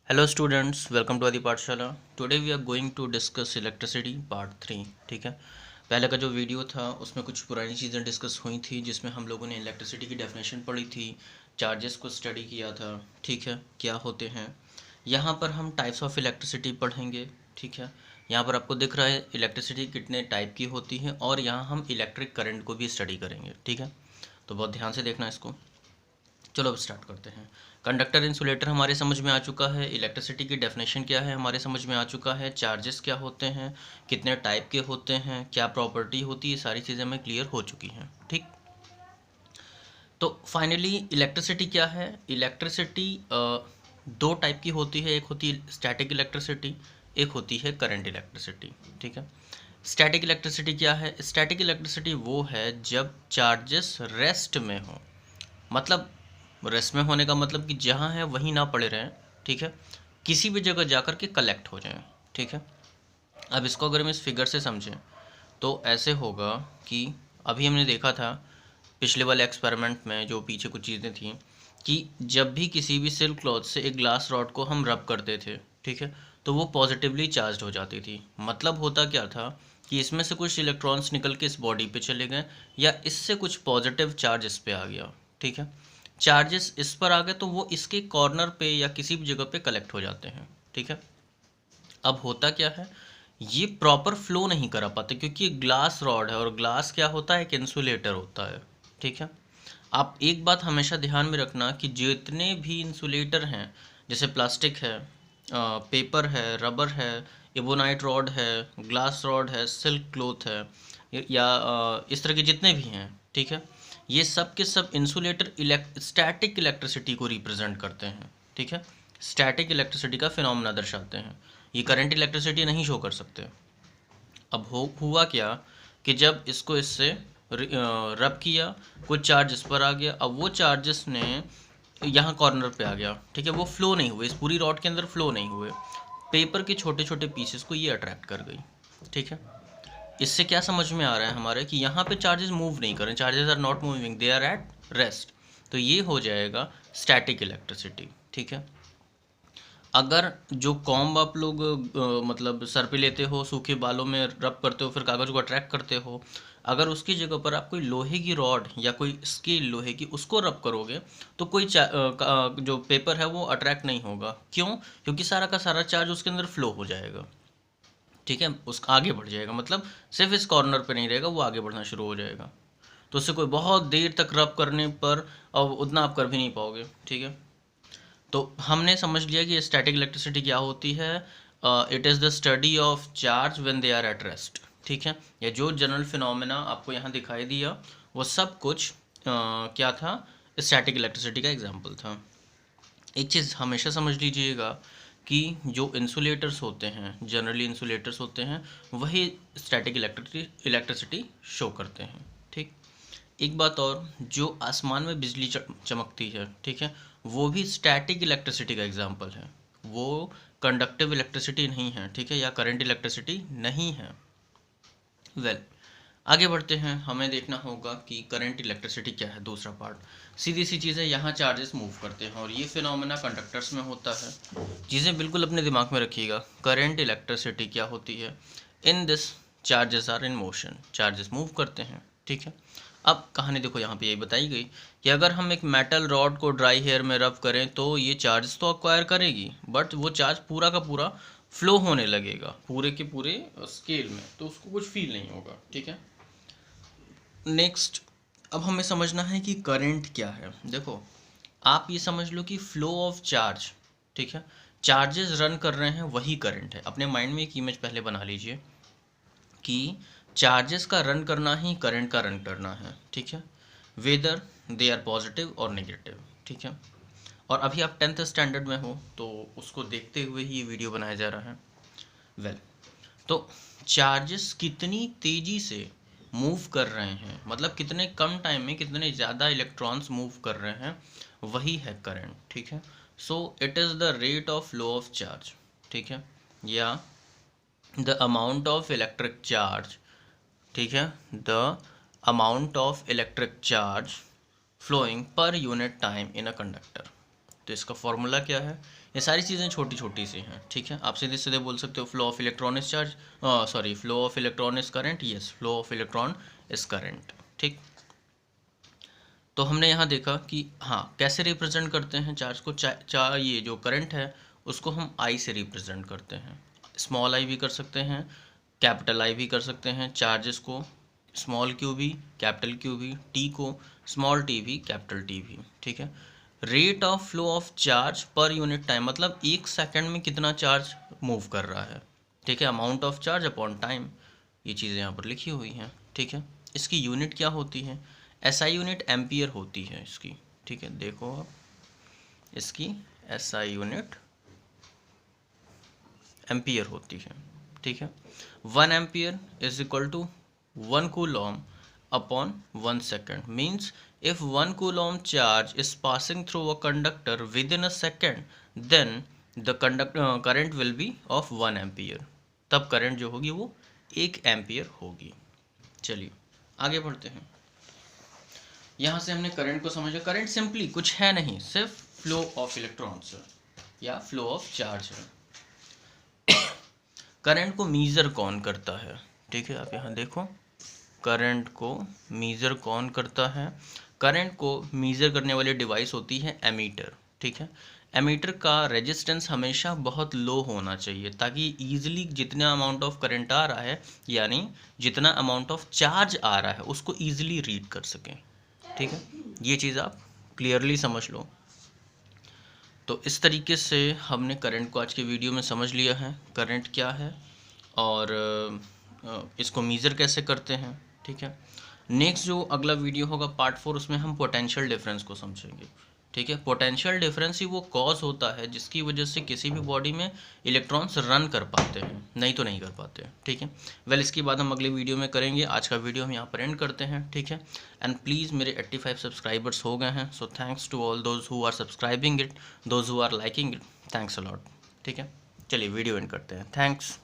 Hello students, welcome to Aadi Pathshala. Today we are going to discuss electricity part 3। ठीक है, पहले का जो वीडियो था उसमें कुछ पुरानी चीज़ें डिस्कस हुई थी, जिसमें हम लोगों ने इलेक्ट्रिसिटी की डेफिनेशन पढ़ी थी, चार्जेस को स्टडी किया था। ठीक है, क्या होते हैं। यहाँ पर हम टाइप्स ऑफ इलेक्ट्रिसिटी पढ़ेंगे। ठीक है, यहाँ पर आपको दिख रहा है इलेक्ट्रिसिटी कितने टाइप की होती है, और यहाँ हम इलेक्ट्रिक करंट को भी स्टडी करेंगे। ठीक है, तो बहुत ध्यान से देखना इसको। चलो अब स्टार्ट करते हैं। कंडक्टर इंसुलेटर हमारे समझ में आ चुका है, इलेक्ट्रिसिटी की डेफिनेशन क्या है हमारे समझ में आ चुका है, चार्जेस क्या होते हैं, कितने टाइप के होते हैं, क्या प्रॉपर्टी होती है, सारी चीज़ें हमें क्लियर हो चुकी हैं। ठीक, तो फाइनली इलेक्ट्रिसिटी क्या है। इलेक्ट्रिसिटी दो टाइप की होती है, एक होती है स्टैटिक इलेक्ट्रिसिटी, एक होती है करंट इलेक्ट्रिसिटी। ठीक है, स्टैटिक इलेक्ट्रिसिटी क्या है। स्टैटिक इलेक्ट्रिसिटी वो है जब चार्जेस रेस्ट में हो, मतलब रेस्ट में होने का मतलब कि जहाँ है वहीं ना पड़े रहें। ठीक है, किसी भी जगह जा कर के कलेक्ट हो जाएं। ठीक है, अब इसको अगर हम इस फिगर से समझें तो ऐसे होगा कि अभी हमने देखा था पिछले वाले एक्सपेरिमेंट में, जो पीछे कुछ चीज़ें थी, कि जब भी किसी भी सिल्क क्लॉथ से एक ग्लास रॉड को हम रब करते थे, ठीक है, तो वो पॉजिटिवली चार्ज हो जाती थी। मतलब होता क्या था कि इसमें से कुछ इलेक्ट्रॉन्स निकल के इस बॉडी पे चले गए, या इससे कुछ पॉजिटिव चार्ज इस पे आ गया। ठीक है, चार्जेस इस पर आ गए तो वो इसके कॉर्नर पे या किसी भी जगह पे कलेक्ट हो जाते हैं। ठीक है, अब होता क्या है, ये प्रॉपर फ्लो नहीं करा पाते, क्योंकि ये ग्लास रॉड है, और ग्लास क्या होता है, एक इंसुलेटर होता है। ठीक है, आप एक बात हमेशा ध्यान में रखना कि जितने भी इंसुलेटर हैं, जैसे प्लास्टिक है, पेपर है, रबर है, एबोनाइट रॉड है, ग्लास रॉड है, सिल्क क्लोथ है, या इस तरह के जितने भी हैं, ठीक है, ये सब के सब इंसुलेटर स्टैटिक इलेक्ट्रिसिटी को रिप्रेजेंट करते हैं। ठीक है, स्टैटिक इलेक्ट्रिसिटी का फिनोमेना दर्शाते हैं, ये करंट इलेक्ट्रिसिटी नहीं शो कर सकते। अब हुआ क्या कि जब इसको इससे रब किया, कुछ चार्ज इस पर आ गया, अब वो चार्जेस ने यहाँ कॉर्नर पे आ गया। ठीक है, वो फ्लो नहीं हुए, इस पूरी रॉड के अंदर फ्लो नहीं हुए, पेपर के छोटे छोटे पीसेस को ये अट्रैक्ट कर गई। ठीक है, इससे क्या समझ में आ रहा है हमारे कि यहाँ पे चार्जेस मूव नहीं कर रहे, charges are not moving, they are at rest. तो ये हो जाएगा स्टैटिक इलेक्ट्रिसिटी। ठीक है, अगर जो कॉम्ब आप लोग मतलब सर पे लेते हो, सूखे बालों में रब करते हो, फिर कागज़ को अट्रैक्ट करते हो, अगर उसकी जगह पर आप कोई लोहे की रॉड या कोई स्केल लोहे की उसको रब करोगे, तो कोई जो पेपर है वो अट्रैक्ट नहीं होगा। क्यों? क्योंकि सारा का सारा चार्ज उसके अंदर फ्लो हो जाएगा। ठीक है, उसका आगे बढ़ जाएगा, मतलब सिर्फ इस कॉर्नर पे नहीं रहेगा, वो आगे बढ़ना शुरू हो जाएगा। तो उससे कोई बहुत देर तक रब करने पर अब उतना आप कर भी नहीं पाओगे। ठीक है, तो हमने समझ लिया कि स्टैटिक इलेक्ट्रिसिटी क्या होती है। It is the study of charge when they are at rest. ठीक है, या जो जनरल फिनोमेना आपको यहाँ दिखाई दिया, वो सब कुछ क्या था, स्टैटिक इलेक्ट्रिसिटी का एग्जाम्पल था। एक चीज़ हमेशा समझ लीजिएगा कि जो इंसुलेटर्स होते हैं, जनरली इंसुलेटर्स होते हैं, वही स्टैटिक इलेक्ट्रिसिटी शो करते हैं। ठीक, एक बात और, जो आसमान में बिजली चमकती है, ठीक है, वो भी स्टैटिक इलेक्ट्रिसिटी का एग्जाम्पल है, वो कंडक्टिव इलेक्ट्रिसिटी नहीं है। ठीक है, या करंट इलेक्ट्रिसिटी नहीं है। वेल, आगे बढ़ते हैं, हमें देखना होगा कि करंट इलेक्ट्रिसिटी क्या है। दूसरा पार्ट सीधी सी चीज़ है, यहाँ चार्जेस मूव करते हैं और ये फिनोमेना कंडक्टर्स में होता है। चीज़ें बिल्कुल अपने दिमाग में रखिएगा। करंट इलेक्ट्रिसिटी क्या होती है, in this charges are in motion, charges move करते हैं। ठीक है, अब कहानी देखो, यहाँ पे यही बताई गई कि अगर हम एक मेटल रॉड को ड्राई हेयर में रब करें तो ये चार्ज तो अक्वायर करेगी, बट वो चार्ज पूरा का पूरा फ्लो होने लगेगा पूरे के पूरे स्केल में, तो उसको कुछ फील नहीं होगा। ठीक है, नेक्स्ट, अब हमें समझना है कि करंट क्या है। देखो, आप ये समझ लो कि फ्लो ऑफ चार्ज, ठीक है, चार्जेस रन कर रहे हैं, वही करंट है। अपने माइंड में एक इमेज पहले बना लीजिए कि चार्जेस का रन करना ही करंट का रन करना है। ठीक है, वेदर दे आर पॉजिटिव और नेगेटिव। ठीक है, और अभी आप 10th स्टैंडर्ड में हो, तो उसको देखते हुए ही ये वीडियो बनाया जा रहा है। वेल, तो चार्जेस कितनी तेज़ी से मूव कर रहे हैं, मतलब कितने कम टाइम में कितने ज़्यादा इलेक्ट्रॉन्स मूव कर रहे हैं, वही है करंट। ठीक है, so it is the rate of flow of charge. ठीक है, या the amount of electric charge. ठीक है, the amount of electric charge flowing per unit time in a conductor. तो इसका फॉर्मूला क्या है, ये सारी चीज़ें छोटी छोटी सी हैं, ठीक है। आप सीधे सीधे बोल सकते हो flow of electron is charge, sorry flow of electron is current, yes flow of electron is current, ठीक। तो हमने यहाँ देखा कि हाँ कैसे रिप्रेजेंट करते हैं चार्ज को, ये जो करंट है उसको हम आई से रिप्रेजेंट करते हैं, स्मॉल आई भी कर सकते हैं, कैपिटल आई भी कर सकते हैं, चार्जेस को स्मॉल क्यू भी, कैपिटल क्यू भी, टी को स्मॉल टी भी, कैपिटल टी भी, ठीक है। Rate of flow of charge पर यूनिट टाइम, मतलब एक सेकंड में कितना चार्ज मूव कर रहा है, ठीक है। Amount of charge upon time, ये चीज़ें यहाँ पर लिखी हुई हैं, ठीक है। इसकी यूनिट क्या होती है, एसआई यूनिट एम्पियर होती है इसकी, ठीक है। देखो आप, इसकी एसआई यूनिट एम्पियर होती है, ठीक है। 1 ampere is equal to 1 coulomb upon 1 second, means if 1 coulomb charge is passing through a conductor within a second, then the current will be of 1 ampere, तब करंट जो होगी वो 1 एम्पियर होगी। चलिए आगे बढ़ते हैं। यहाँ से हमने करंट को समझा, करंट सिंपली कुछ है नहीं, सिर्फ फ्लो ऑफ इलेक्ट्रॉन्स या फ्लो ऑफ चार्ज है। करंट को मीज़र कौन करता है, ठीक है। आप यहाँ देखो, करंट को मीज़र कौन करता है, करंट को मीज़र करने वाली डिवाइस होती है एमीटर, ठीक है। एमीटर का रेजिस्टेंस हमेशा बहुत लो होना चाहिए ताकि ईजिली जितना अमाउंट ऑफ करंट आ रहा है, यानी जितना अमाउंट ऑफ चार्ज आ रहा है उसको ईजिली रीड कर सकें, ठीक है। ये चीज़ आप क्लियरली समझ लो। तो इस तरीके से हमने करंट को आज के वीडियो में समझ लिया है, करंट क्या है और इसको मीज़र कैसे करते हैं, ठीक है। नेक्स्ट जो अगला वीडियो होगा पार्ट 4, उसमें हम पोटेंशियल डिफरेंस को समझेंगे, ठीक है। पोटेंशियल डिफरेंस ही वो कॉज होता है जिसकी वजह से किसी भी बॉडी में इलेक्ट्रॉन्स रन कर पाते हैं, नहीं तो नहीं कर पाते, ठीक है। वेल इसके बाद हम अगले वीडियो में करेंगे। आज का वीडियो हम यहाँ पर एंड करते हैं, ठीक है। एंड प्लीज़ मेरे 85 सब्सक्राइबर्स हो गए हैं, so thanks to all those who are subscribing it, those who are liking it, thanks a lot, ठीक है। चलिए वीडियो एंड करते हैं, थैंक्स।